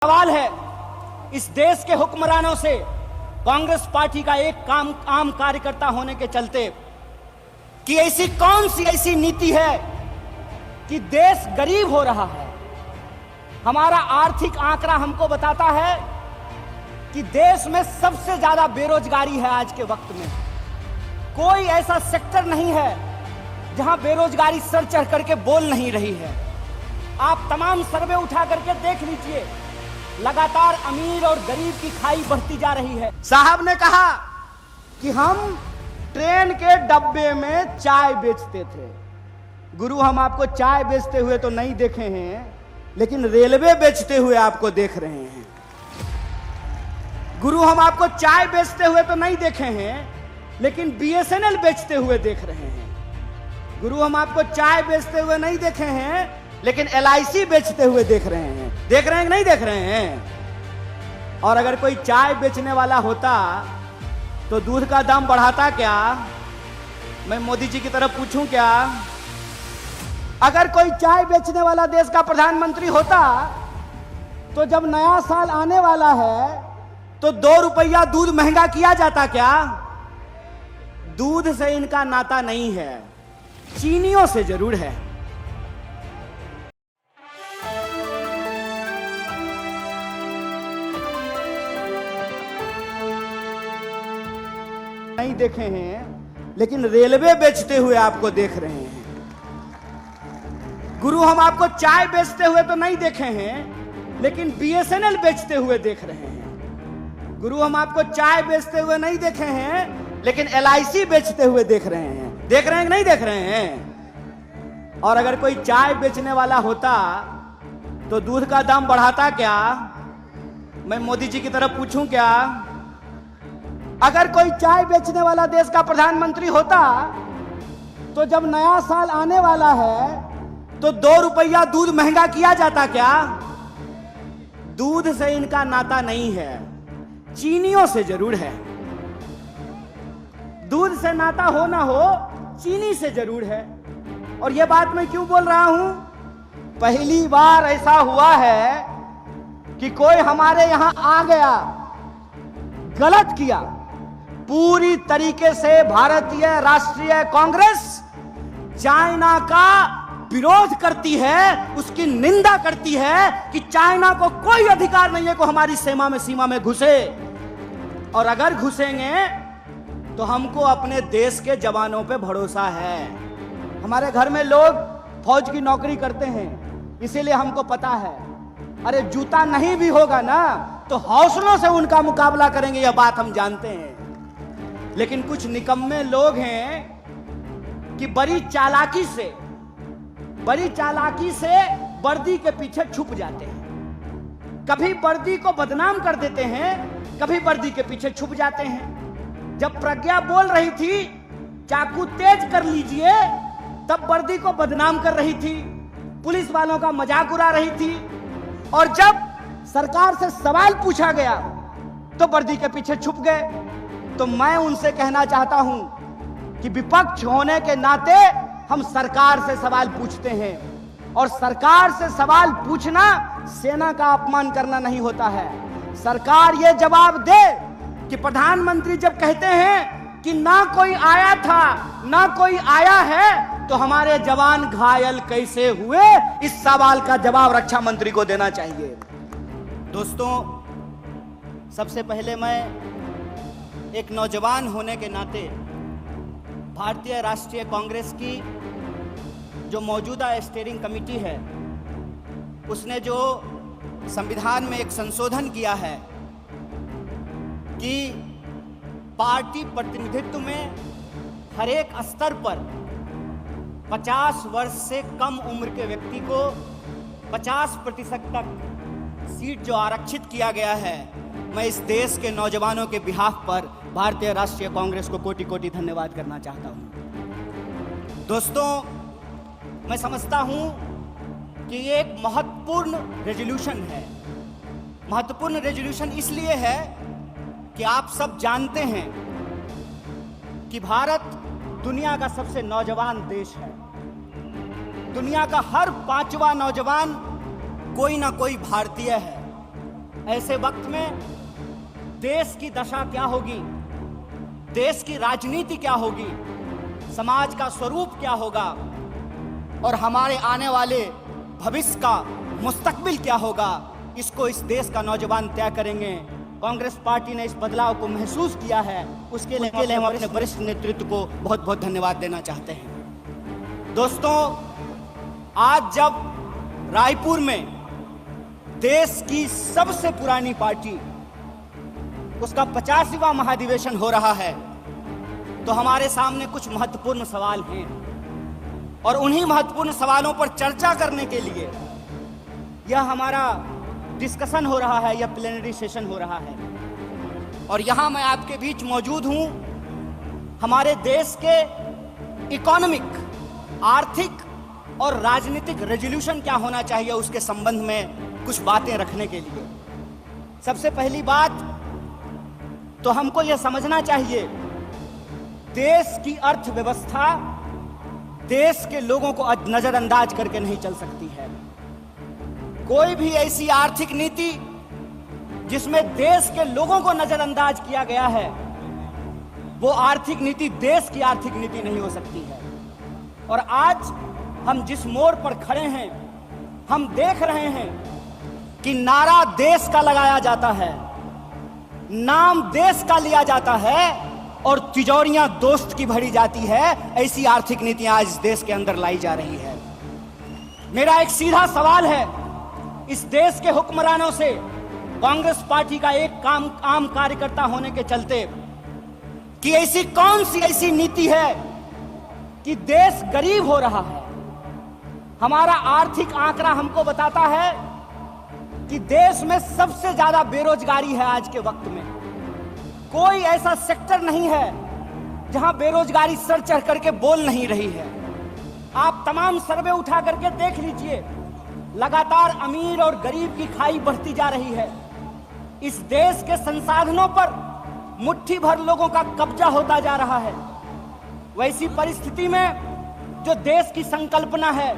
सवाल है इस देश के हुक्मरानों से, कांग्रेस पार्टी का एक आम कार्यकर्ता होने के चलते, कि ऐसी कौन सी ऐसी नीति है कि देश गरीब हो रहा है। हमारा आर्थिक आंकड़ा हमको बताता है कि देश में सबसे ज्यादा बेरोजगारी है आज के वक्त में। कोई ऐसा सेक्टर नहीं है जहां बेरोजगारी सर चढ़ करके बोल नहीं रही है। आप तमाम सर्वे उठा करके देख लीजिए, लगातार अमीर और गरीब की खाई बढ़ती जा रही है। साहब ने कहा कि हम ट्रेन के डब्बे में चाय बेचते थे। गुरु, हम आपको चाय बेचते हुए तो नहीं देखे हैं, लेकिन रेलवे बेचते हुए आपको देख रहे हैं। गुरु, हम आपको चाय बेचते हुए तो नहीं देखे हैं, लेकिन बीएसएनएल बेचते हुए देख रहे हैं। गुरु, हम आपको चाय बेचते हुए नहीं देखे हैं, लेकिन एलआईसी बेचते हुए देख रहे हैं। देख रहे हैं कि नहीं देख रहे हैं? और अगर कोई चाय बेचने वाला होता तो दूध का दाम बढ़ाता क्या? मैं मोदी जी की तरफ पूछूं क्या? अगर कोई चाय बेचने वाला देश का प्रधानमंत्री होता तो जब नया साल आने वाला है तो 2 रुपया दूध महंगा किया जाता क्या? दूध से इनका नाता नहीं है, चीनियों से जरूर है। नहीं देखे हैं, लेकिन रेलवे बेचते हुए आपको देख रहे हैं। गुरु, हम आपको चाय बेचते हुए तो नहीं देखे हैं, लेकिन बीएसएनएल बेचते हुए देख रहे हैं। गुरु, हम आपको चाय बेचते हुए नहीं देखे हैं, लेकिन एलआईसी बेचते हुए देख रहे हैं। देख रहे हैं कि नहीं देख रहे हैं? और अगर कोई चाय बेचने वाला होता तो दूध का दाम बढ़ाता क्या? मैं मोदी जी की तरफ पूछूं क्या? अगर कोई चाय बेचने वाला देश का प्रधानमंत्री होता तो जब नया साल आने वाला है तो 2 रुपया दूध महंगा किया जाता क्या? दूध से इनका नाता नहीं है, चीनियों से जरूर है। दूध से नाता हो ना हो, चीनी से जरूर है। और यह बात मैं क्यों बोल रहा हूं? पहली बार ऐसा हुआ है कि कोई हमारे यहां आ गया, गलत किया। पूरी तरीके से भारतीय राष्ट्रीय कांग्रेस चाइना का विरोध करती है, उसकी निंदा करती है कि चाइना को कोई अधिकार नहीं है कि हमारी सीमा में घुसे। और अगर घुसेंगे तो हमको अपने देश के जवानों पे भरोसा है। हमारे घर में लोग फौज की नौकरी करते हैं, इसीलिए हमको पता है। अरे जूता नहीं भी होगा ना तो हौसलों से उनका मुकाबला करेंगे, यह बात हम जानते हैं। लेकिन कुछ निकम्मे लोग हैं कि बड़ी चालाकी से वर्दी के पीछे छुप जाते हैं। कभी वर्दी को बदनाम कर देते हैं, कभी वर्दी के पीछे छुप जाते हैं। जब प्रज्ञा बोल रही थी चाकू तेज कर लीजिए, तब वर्दी को बदनाम कर रही थी, पुलिस वालों का मजाक उड़ा रही थी। और जब सरकार से सवाल पूछा गया तो वर्दी के पीछे छुप गए। तो मैं उनसे कहना चाहता हूं कि विपक्ष होने के नाते हम सरकार से सवाल पूछते हैं, और सरकार से सवाल पूछना सेना का अपमान करना नहीं होता है। सरकार ये जवाब दे कि प्रधानमंत्री जब कहते हैं कि ना कोई आया था ना कोई आया है, तो हमारे जवान घायल कैसे हुए, इस सवाल का जवाब रक्षा मंत्री को देना चाहिए। दोस्तों, सबसे पहले मैं एक नौजवान होने के नाते भारतीय राष्ट्रीय कांग्रेस की जो मौजूदा स्टीयरिंग कमेटी है, उसने जो संविधान में एक संशोधन किया है कि पार्टी प्रतिनिधित्व में हर एक स्तर पर 50 वर्ष से कम उम्र के व्यक्ति को 50% तक सीट जो आरक्षित किया गया है, मैं इस देश के नौजवानों के बिहाफ पर भारतीय राष्ट्रीय कांग्रेस को कोटि कोटि धन्यवाद करना चाहता हूं। दोस्तों, मैं समझता हूं कि ये एक महत्वपूर्ण रेजोल्यूशन है। महत्वपूर्ण रेजोल्यूशन इसलिए है कि आप सब जानते हैं कि भारत दुनिया का सबसे नौजवान देश है। दुनिया का हर 5वां नौजवान कोई ना कोई भारतीय है। ऐसे वक्त में देश की दशा क्या होगी, देश की राजनीति क्या होगी, समाज का स्वरूप क्या होगा और हमारे आने वाले भविष्य का मुस्तकबिल क्या होगा, इसको इस देश का नौजवान तय करेंगे। कांग्रेस पार्टी ने इस बदलाव को महसूस किया है, उसके लिए हम अपने वरिष्ठ नेतृत्व को बहुत बहुत धन्यवाद देना चाहते हैं। दोस्तों, आज जब रायपुर में देश की सबसे पुरानी पार्टी उसका 50वां महाधिवेशन हो रहा है, तो हमारे सामने कुछ महत्वपूर्ण सवाल हैं और उन्हीं महत्वपूर्ण सवालों पर चर्चा करने के लिए यह हमारा डिस्कशन हो रहा है, यह प्लेनरी सेशन हो रहा है। और यहां मैं आपके बीच मौजूद हूं हमारे देश के इकोनॉमिक, आर्थिक और राजनीतिक रेजोल्यूशन क्या होना चाहिए उसके संबंध में कुछ बातें रखने के लिए। सबसे पहली बात तो हमको यह समझना चाहिए, देश की अर्थव्यवस्था देश के लोगों को नजरअंदाज करके नहीं चल सकती है। कोई भी ऐसी आर्थिक नीति जिसमें देश के लोगों को नजरअंदाज किया गया है, वो आर्थिक नीति देश की आर्थिक नीति नहीं हो सकती है। और आज हम जिस मोड़ पर खड़े हैं, हम देख रहे हैं कि नारा देश का लगाया जाता है, नाम देश का लिया जाता है और तिजोरियां दोस्त की भरी जाती है। ऐसी आर्थिक नीतियां आज इस देश के अंदर लाई जा रही है। मेरा एक सीधा सवाल है इस देश के हुक्मरानों से, कांग्रेस पार्टी का एक आम कार्यकर्ता होने के चलते, कि ऐसी कौन सी ऐसी नीति है कि देश गरीब हो रहा है। हमारा आर्थिक आंकड़ा हमको बताता है कि देश में सबसे ज्यादा बेरोजगारी है आज के वक्त में। कोई ऐसा सेक्टर नहीं है जहां बेरोजगारी सर चढ़ करके बोल नहीं रही है। आप तमाम सर्वे उठा करके देख लीजिए, लगातार अमीर और गरीब की खाई बढ़ती जा रही है। इस देश के संसाधनों पर मुट्ठी भर लोगों का कब्जा होता जा रहा है। वैसी परिस्थिति में जो देश की संकल्पना है,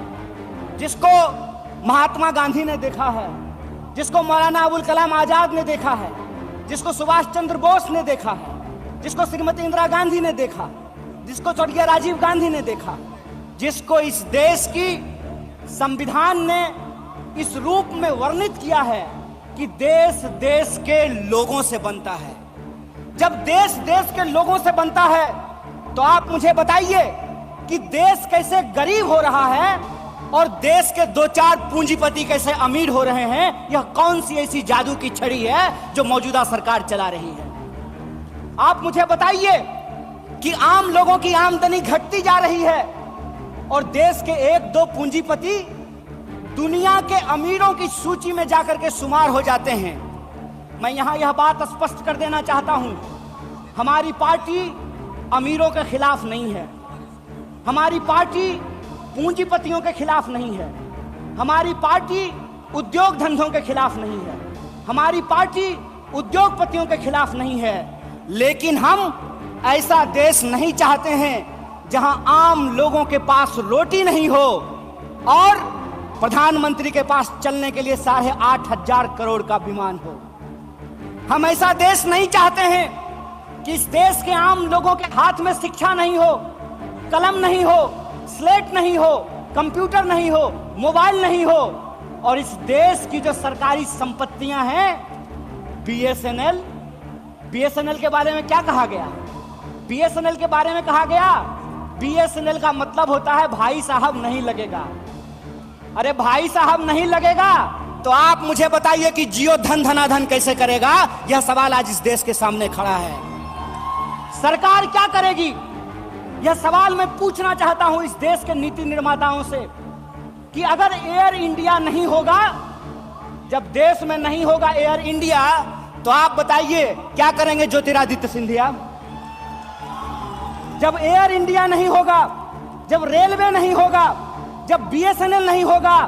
जिसको महात्मा गांधी ने देखा है, जिसको मौलाना अबुल कलाम आजाद ने देखा है, जिसको सुभाष चंद्र बोस ने देखा है, जिसको श्रीमती इंदिरा गांधी ने देखा, जिसको स्वर्गीय राजीव गांधी ने देखा, जिसको इस देश की संविधान ने इस रूप में वर्णित किया है कि देश देश के लोगों से बनता है। जब देश देश के लोगों से बनता है तो आप मुझे बताइए कि देश कैसे गरीब हो रहा है और देश के दो चार पूंजीपति कैसे अमीर हो रहे हैं। यह कौन सी ऐसी जादू की छड़ी है जो मौजूदा सरकार चला रही है। आप मुझे बताइए कि आम लोगों की आमदनी घटती जा रही है और देश के एक दो पूंजीपति दुनिया के अमीरों की सूची में जाकर के शुमार हो जाते हैं। मैं यहां यह बात स्पष्ट कर देना चाहता हूं, हमारी पार्टी अमीरों के खिलाफ नहीं है, हमारी पार्टी पूंजीपतियों के खिलाफ नहीं है, हमारी पार्टी उद्योग धंधों के खिलाफ नहीं है, हमारी पार्टी उद्योगपतियों के खिलाफ नहीं है। लेकिन हम ऐसा देश नहीं चाहते हैं जहां आम लोगों के पास रोटी नहीं हो और प्रधानमंत्री के पास चलने के लिए 8,500 करोड़ का विमान हो। हम ऐसा देश नहीं चाहते हैं कि इस देश के आम लोगों के हाथ में शिक्षा नहीं हो, कलम नहीं हो, स्लेट नहीं हो, कंप्यूटर नहीं हो, मोबाइल नहीं हो और इस देश की जो सरकारी संपत्तियां हैं, बीएसएनएल के बारे में क्या कहा गया? बीएसएनएल के बारे में कहा गया, बीएसएनएल का मतलब होता है भाई साहब नहीं लगेगा। अरे भाई साहब नहीं लगेगा तो आप मुझे बताइए कि जियो धन धनाधन कैसे करेगा? यह सवाल आज इस देश के सामने खड़ा है। सरकार क्या करेगी? यह सवाल मैं पूछना चाहता हूं इस देश के नीति निर्माताओं से कि अगर एयर इंडिया नहीं होगा, जब देश में नहीं होगा एयर इंडिया, तो आप बताइए क्या करेंगे ज्योतिरादित्य सिंधिया? जब एयर इंडिया नहीं होगा, जब रेलवे नहीं होगा, जब बीएसएनएल नहीं होगा,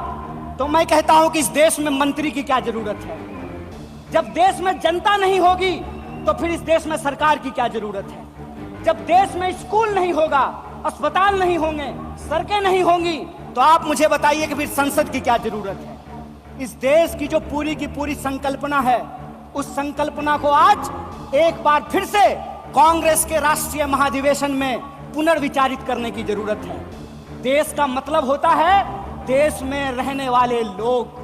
तो मैं कहता हूं कि इस देश में मंत्री की क्या जरूरत है? जब देश में जनता नहीं होगी तो फिर इस देश में सरकार की क्या जरूरत है? जब देश में स्कूल नहीं होगा, अस्पताल नहीं होंगे, सड़कें नहीं होंगी, तो आप मुझे बताइए कि फिर संसद की क्या जरूरत है? इस देश की जो पूरी की पूरी संकल्पना है उस संकल्पना को आज एक बार फिर से कांग्रेस के राष्ट्रीय महाधिवेशन में पुनर्विचारित करने की जरूरत है। देश का मतलब होता है देश में रहने वाले लोग।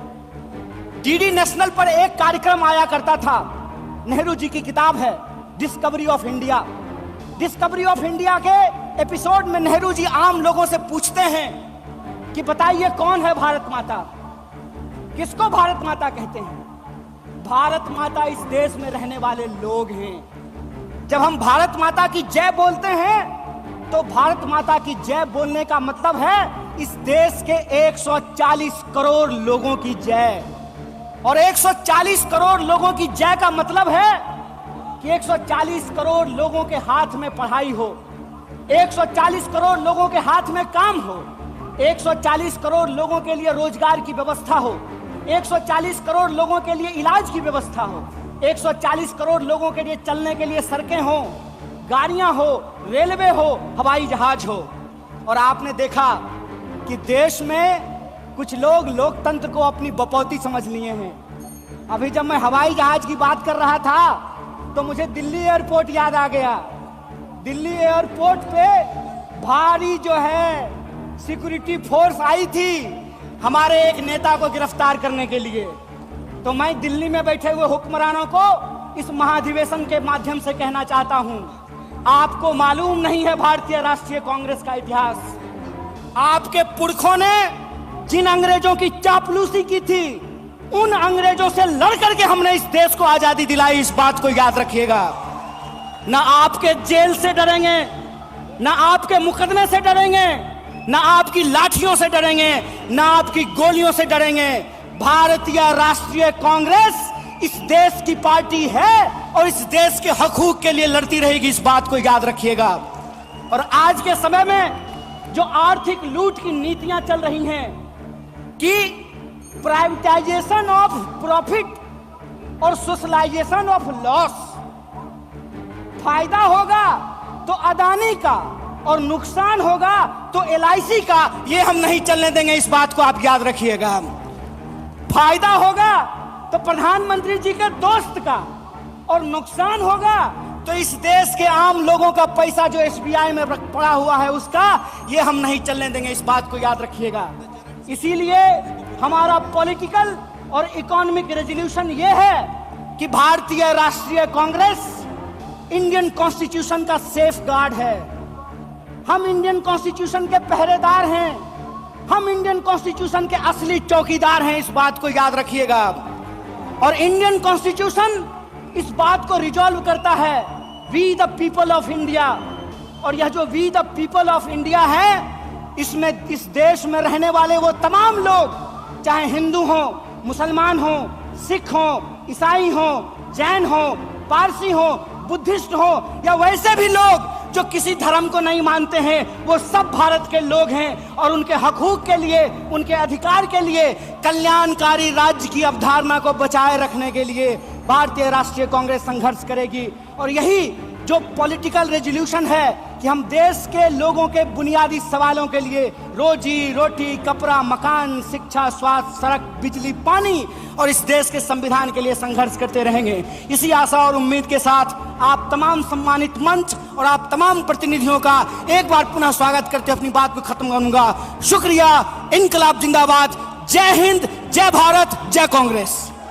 डीडी नेशनल पर एक कार्यक्रम आया करता था, नेहरू जी की किताब है discovery of India. Discovery of India के एपिसोड में नेहरू जी आम लोगों से पूछते हैं कि बताइए कौन है भारत माता, किसको भारत माता कहते हैं? भारत माता इस देश में रहने वाले लोग हैं। जब हम भारत माता की जय बोलते हैं तो भारत माता की जय बोलने का मतलब है इस देश के 140 करोड़ लोगों की जय। और 140 करोड़ लोगों की जय का मतलब है कि 140 करोड़ लोगों के हाथ में पढ़ाई हो, 140 करोड़ लोगों के हाथ में काम हो, 140 करोड़ लोगों के लिए रोजगार की व्यवस्था हो, 140 करोड़ लोगों के लिए इलाज की व्यवस्था हो, 140 करोड़ लोगों के लिए चलने के लिए सड़कें हो, गाड़ियां हो, रेलवे हो, हवाई जहाज हो। और आपने देखा कि देश में कुछ लोग लोकतंत्र को अपनी बपौती समझ लिए हैं। अभी जब मैं हवाई जहाज की बात कर रहा था तो मुझे दिल्ली एयरपोर्ट याद आ गया। दिल्ली एयरपोर्ट पे भारी जो है सिक्योरिटी फोर्स आई थी हमारे एक नेता को गिरफ्तार करने के लिए। तो मैं दिल्ली में बैठे हुए हुक्मरानों को इस महाधिवेशन के माध्यम से कहना चाहता हूं, आपको मालूम नहीं है भारतीय राष्ट्रीय कांग्रेस का इतिहास। आपके पुरखों ने जिन अंग्रेजों की चापलूसी की थी उन अंग्रेजों से लड़ करके हमने इस देश को आजादी दिलाई। इस बात को याद रखिएगा। ना आपके जेल से डरेंगे, ना आपके मुकदमे से डरेंगे, ना आपकी लाठियों से डरेंगे, ना आपकी गोलियों से डरेंगे। भारतीय राष्ट्रीय कांग्रेस इस देश की पार्टी है और इस देश के हकूक के लिए लड़ती रहेगी। इस बात को याद रखिएगा। और आज के समय में जो आर्थिक लूट की नीतियां चल रही हैं कि प्राइवेटाइजेशन ऑफ प्रॉफिट और सोशलाइजेशन ऑफ लॉस, फायदा होगा तो अदानी का और नुकसान होगा तो LIC का, ये हम नहीं चलने देंगे। इस बात को आप याद रखिएगा। फायदा होगा तो प्रधानमंत्री जी के दोस्त का और नुकसान होगा तो इस देश के आम लोगों का पैसा जो SBI में पड़ा हुआ है उसका, ये हम नहीं चलने देंगे। इस बात को याद रखिएगा। इसीलिए हमारा पॉलिटिकल और इकोनॉमिक रेजोल्यूशन ये है कि भारतीय राष्ट्रीय कांग्रेस इंडियन कॉन्स्टिट्यूशन का सेफ गार्ड है। हम इंडियन कॉन्स्टिट्यूशन के पहरेदार हैं, हम इंडियन कॉन्स्टिट्यूशन के असली चौकीदार हैं। इस बात को याद रखिएगा। और इंडियन कॉन्स्टिट्यूशन इस बात को रिजॉल्व करता है, we the people of India. और यह जो we the people of India है, इसमें इस देश में रहने वाले वो तमाम लोग, चाहे हिंदू हो, मुसलमान हो, सिख हो, ईसाई हो, जैन हो, पारसी हो, बुद्धिस्ट हो या वैसे भी लोग जो किसी धर्म को नहीं मानते हैं, वो सब भारत के लोग हैं। और उनके हकूक के लिए, उनके अधिकार के लिए, कल्याणकारी राज्य की अवधारणा को बचाए रखने के लिए भारतीय राष्ट्रीय कांग्रेस संघर्ष करेगी। और यही जो पॉलिटिकल रेजोल्यूशन है कि हम देश के लोगों के बुनियादी सवालों के लिए, रोजी रोटी, कपड़ा, मकान, शिक्षा, स्वास्थ्य, सड़क, बिजली, पानी और इस देश के संविधान के लिए संघर्ष करते रहेंगे। इसी आशा और उम्मीद के साथ आप तमाम सम्मानित मंच और आप तमाम प्रतिनिधियों का एक बार पुनः स्वागत करते अपनी बात को खत्म करूंगा। शुक्रिया। इनकलाब जिंदाबाद। जय हिंद, जय भारत, जय कांग्रेस।